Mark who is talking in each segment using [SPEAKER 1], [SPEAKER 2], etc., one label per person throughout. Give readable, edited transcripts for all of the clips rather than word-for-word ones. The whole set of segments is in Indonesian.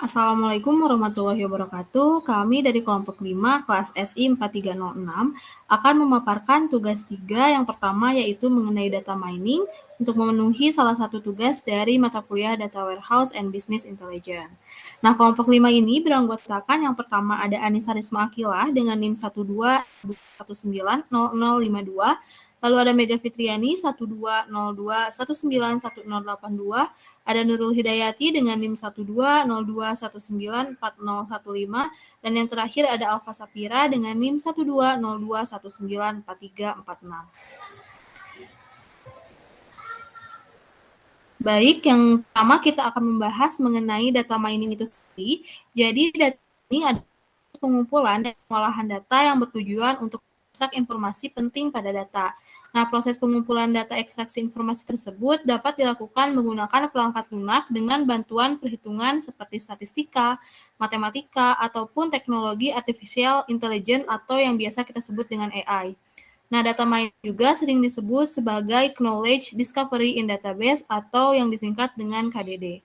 [SPEAKER 1] Assalamualaikum warahmatullahi wabarakatuh. Kami dari kelompok 5 kelas SI 4306 akan memaparkan tugas 3 yang pertama yaitu mengenai data mining untuk memenuhi salah satu tugas dari mata kuliah Data Warehouse and Business Intelligence. Nah, kelompok 5 ini beranggotakan yang pertama ada Anissa Risma Akilah dengan NIM 12190052. Lalu ada Mega Fitriani 1202191082, ada Nurul Hidayati dengan NIM 1202194015, dan yang terakhir ada Alfa Sapira dengan NIM 1202194346. Baik, yang pertama kita akan membahas mengenai data mining itu sendiri. Jadi data ini adalah pengumpulan dan pengolahan data yang bertujuan untuk mengekstrak informasi penting pada data. Nah, proses pengumpulan data ekstraksi informasi tersebut dapat dilakukan menggunakan perangkat lunak dengan bantuan perhitungan seperti statistika, matematika, ataupun teknologi artificial intelligence atau yang biasa kita sebut dengan AI. Nah, data mining juga sering disebut sebagai Knowledge Discovery in Database atau yang disingkat dengan KDD.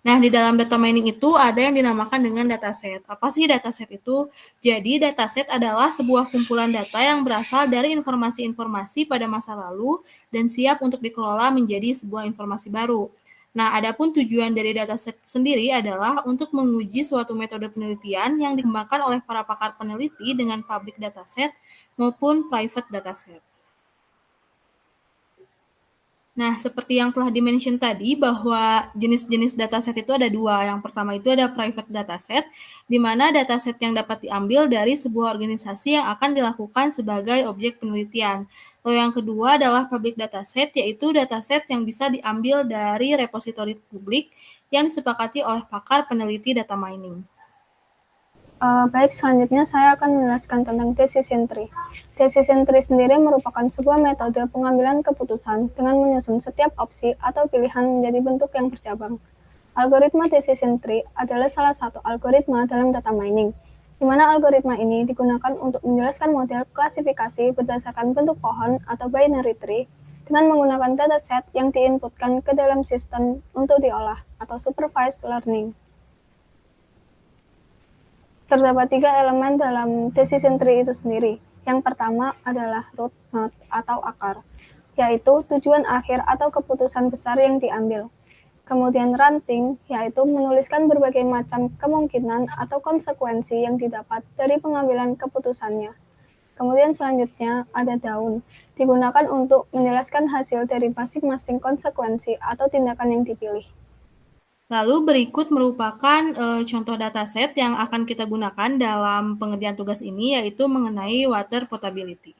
[SPEAKER 1] Nah, di dalam data mining itu ada yang dinamakan dengan dataset. Apa sih dataset itu? Jadi, dataset adalah sebuah kumpulan data yang berasal dari informasi-informasi pada masa lalu dan siap untuk dikelola menjadi sebuah informasi baru. Nah, adapun tujuan dari dataset sendiri adalah untuk menguji suatu metode penelitian yang dikembangkan oleh para pakar peneliti dengan public dataset maupun private dataset. Nah, seperti yang telah dimention tadi bahwa jenis-jenis dataset itu ada dua. Yang pertama itu ada private dataset, di mana dataset yang dapat diambil dari sebuah organisasi yang akan dilakukan sebagai objek penelitian. Lalu yang kedua adalah public dataset, yaitu dataset yang bisa diambil dari repositori publik yang disepakati oleh pakar peneliti data mining.
[SPEAKER 2] Baik, selanjutnya saya akan menjelaskan tentang decision tree. Decision tree sendiri merupakan sebuah metode pengambilan keputusan dengan menyusun setiap opsi atau pilihan menjadi bentuk yang bercabang. Algoritma decision tree adalah salah satu algoritma dalam data mining, di mana algoritma ini digunakan untuk menjelaskan model klasifikasi berdasarkan bentuk pohon atau binary tree dengan menggunakan dataset yang diinputkan ke dalam sistem untuk diolah atau supervised learning. Terdapat 3 elemen dalam decision tree itu sendiri. Yang pertama adalah root node atau akar, yaitu tujuan akhir atau keputusan besar yang diambil. Kemudian ranting, yaitu menuliskan berbagai macam kemungkinan atau konsekuensi yang didapat dari pengambilan keputusannya. Kemudian selanjutnya ada daun, digunakan untuk menjelaskan hasil dari masing-masing konsekuensi atau tindakan yang dipilih.
[SPEAKER 1] Lalu berikut merupakan contoh dataset yang akan kita gunakan dalam pengerjaan tugas ini, yaitu mengenai water potability.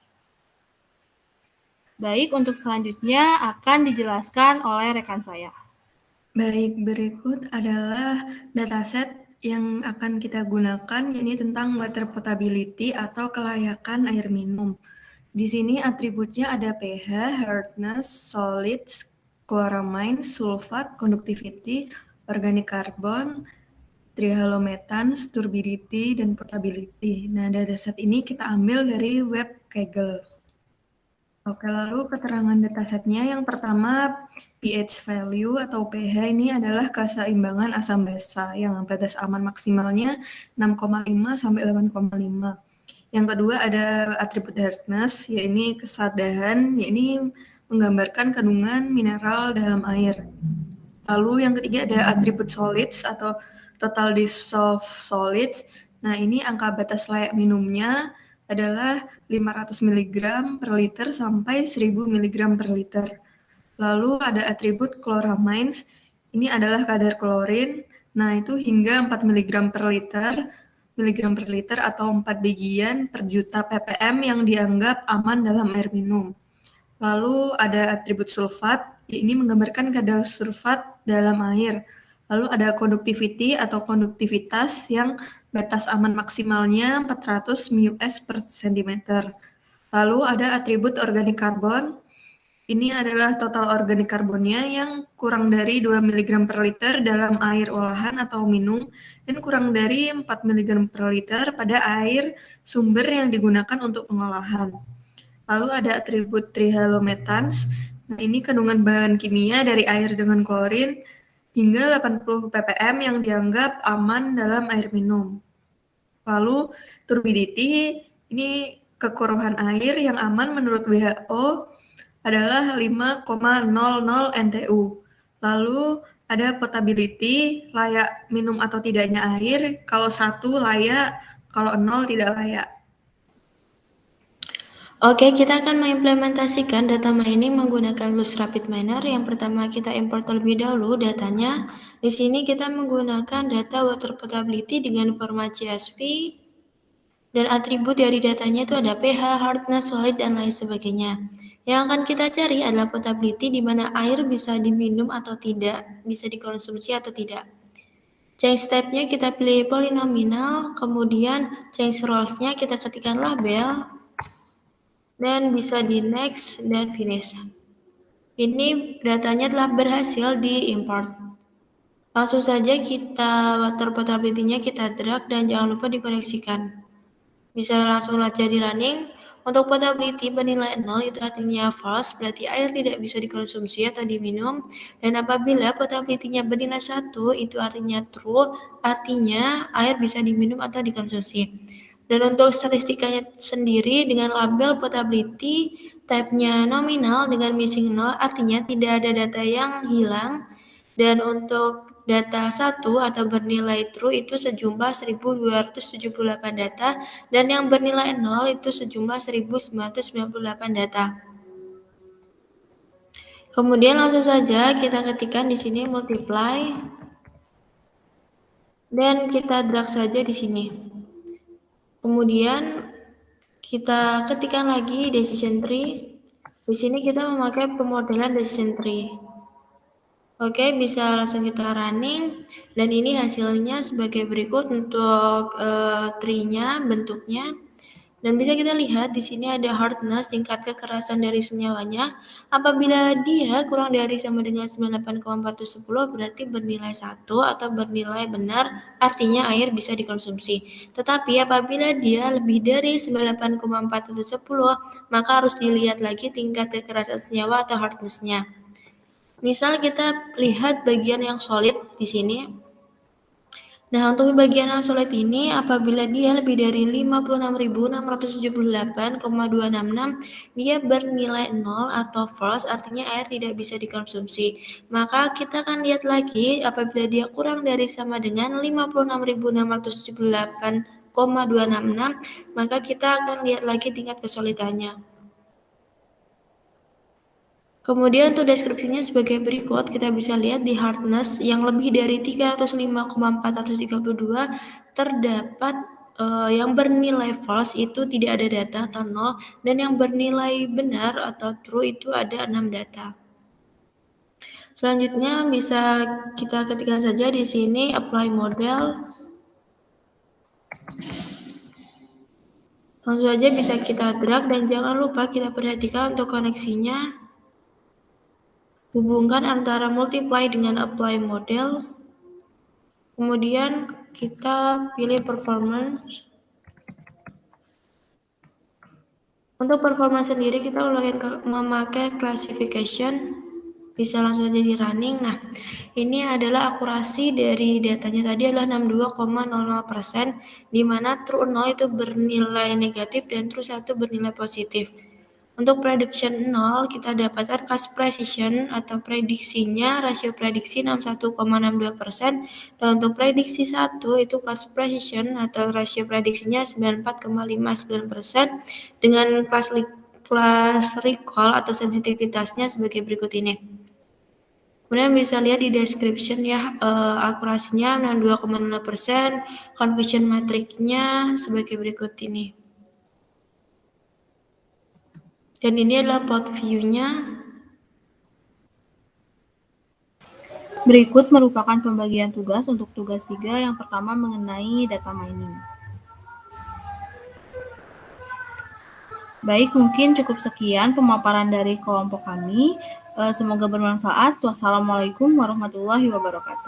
[SPEAKER 1] Baik, untuk selanjutnya akan dijelaskan oleh rekan saya.
[SPEAKER 3] Baik, berikut adalah dataset yang akan kita gunakan, ini tentang water potability atau kelayakan air minum. Di sini atributnya ada pH, hardness, solids, chloramine, sulfat, conductivity, organic carbon, trihalometans, turbidity, dan potability. Nah, dataset ini kita ambil dari web Kaggle. Oke, lalu keterangan datasetnya yang pertama pH value atau pH ini adalah keseimbangan asam basa yang batas aman maksimalnya 6,5 sampai 8,5. Yang kedua ada atribut hardness, yaitu kesadahan, yaitu menggambarkan kandungan mineral dalam air. Lalu yang ketiga ada atribut solids atau total dissolved solids. Nah, ini angka batas layak minumnya adalah 500 mg per liter sampai 1000 mg per liter. Lalu ada atribut chloramines, ini adalah kadar klorin, nah itu hingga 4 mg per liter atau 4 bagian per juta ppm yang dianggap aman dalam air minum. Lalu ada atribut sulfat, ini menggambarkan kadar sulfat dalam air. Lalu ada conductivity atau konduktivitas yang batas aman maksimalnya 400 µS per cm. Lalu ada atribut organic carbon, ini adalah total organik karbonnya yang kurang dari 2 mg per liter dalam air olahan atau minum dan kurang dari 4 mg per liter pada air sumber yang digunakan untuk pengolahan. Lalu ada atribut trihalometans. Nah, ini kandungan bahan kimia dari air dengan klorin. hingga 80 ppm yang dianggap aman dalam air minum. Lalu turbidity, ini kekeruhan air yang aman menurut WHO adalah 5,00 NTU. Lalu ada potability, layak minum atau tidaknya air. Kalau 1 layak, kalau 0 tidak layak.
[SPEAKER 4] Oke, kita akan mengimplementasikan data mining menggunakan Loose Rapid Miner. Yang pertama kita import terlebih dahulu datanya. Di sini kita menggunakan data water potability dengan format CSV dan atribut dari datanya itu ada pH, hardness, solid, dan lain sebagainya. Yang akan kita cari adalah potability di mana air bisa diminum atau tidak, bisa dikonsumsi atau tidak. Change type-nya kita pilih polynomial, kemudian change roles-nya kita ketikkan label, dan bisa di next dan finish. Ini datanya telah berhasil diimport. Langsung saja kita water potability-nya kita drag dan jangan lupa dikoreksikan. Bisa langsung jadi running. Untuk potability bernilai 0 itu artinya false, berarti air tidak bisa dikonsumsi atau diminum. Dan apabila potability-nya bernilai 1 itu artinya true, artinya air bisa diminum atau dikonsumsi. Dan untuk statistikanya sendiri dengan label potability, type-nya nominal dengan missing 0 artinya tidak ada data yang hilang. Dan untuk data 1 atau bernilai true itu sejumlah 1278 data dan yang bernilai 0 itu sejumlah 1998 data. Kemudian langsung saja kita ketikkan di sini multiply dan kita drag saja di sini. Kemudian kita ketikkan lagi decision tree. Di sini kita memakai pemodelan decision tree. Oke, bisa langsung kita running dan ini hasilnya sebagai berikut untuk tree-nya, bentuknya. Dan bisa kita lihat di sini ada hardness, tingkat kekerasan dari senyawanya. Apabila dia kurang dari sama dengan 98,410 berarti bernilai 1 atau bernilai benar, artinya air bisa dikonsumsi. Tetapi apabila dia lebih dari 98,410 maka harus dilihat lagi tingkat kekerasan senyawa atau hardness-nya. Misal kita lihat bagian yang solid di sini. Nah, untuk bagian yang solid ini apabila dia lebih dari 56.678,266 dia bernilai 0 atau false, artinya air tidak bisa dikonsumsi. Maka kita akan lihat lagi apabila dia kurang dari sama dengan 56.678,266 maka kita akan lihat lagi tingkat kesolidannya. Kemudian untuk deskripsinya sebagai berikut, kita bisa lihat di hardness yang lebih dari 305,432 terdapat yang bernilai false itu tidak ada data atau 0 dan yang bernilai benar atau true itu ada 6 data. Selanjutnya bisa kita ketikkan saja di sini apply model. Langsung saja bisa kita drag dan jangan lupa kita perhatikan untuk koneksinya. Hubungkan antara multiply dengan apply model. Kemudian kita pilih performance. Untuk performance sendiri kita memakai classification. Bisa langsung aja di running. Nah, ini adalah akurasi dari datanya tadi adalah 62,00%, di mana true 0 itu bernilai negatif dan true 1 bernilai positif. Untuk prediction 0 kita dapatkan class precision atau prediksinya rasio prediksi 61,62% dan untuk prediksi 1 itu class precision atau rasio prediksinya 94,59% dengan class recall atau sensitivitasnya sebagai berikut ini. Kemudian bisa lihat di description ya, akurasinya 62,0%, conversion matrix-nya sebagai berikut ini. Dan ini adalah plot view-nya.
[SPEAKER 1] Berikut merupakan pembagian tugas untuk tugas 3 yang pertama mengenai data mining. Baik, mungkin cukup sekian pemaparan dari kelompok kami. Semoga bermanfaat. Wassalamualaikum warahmatullahi wabarakatuh.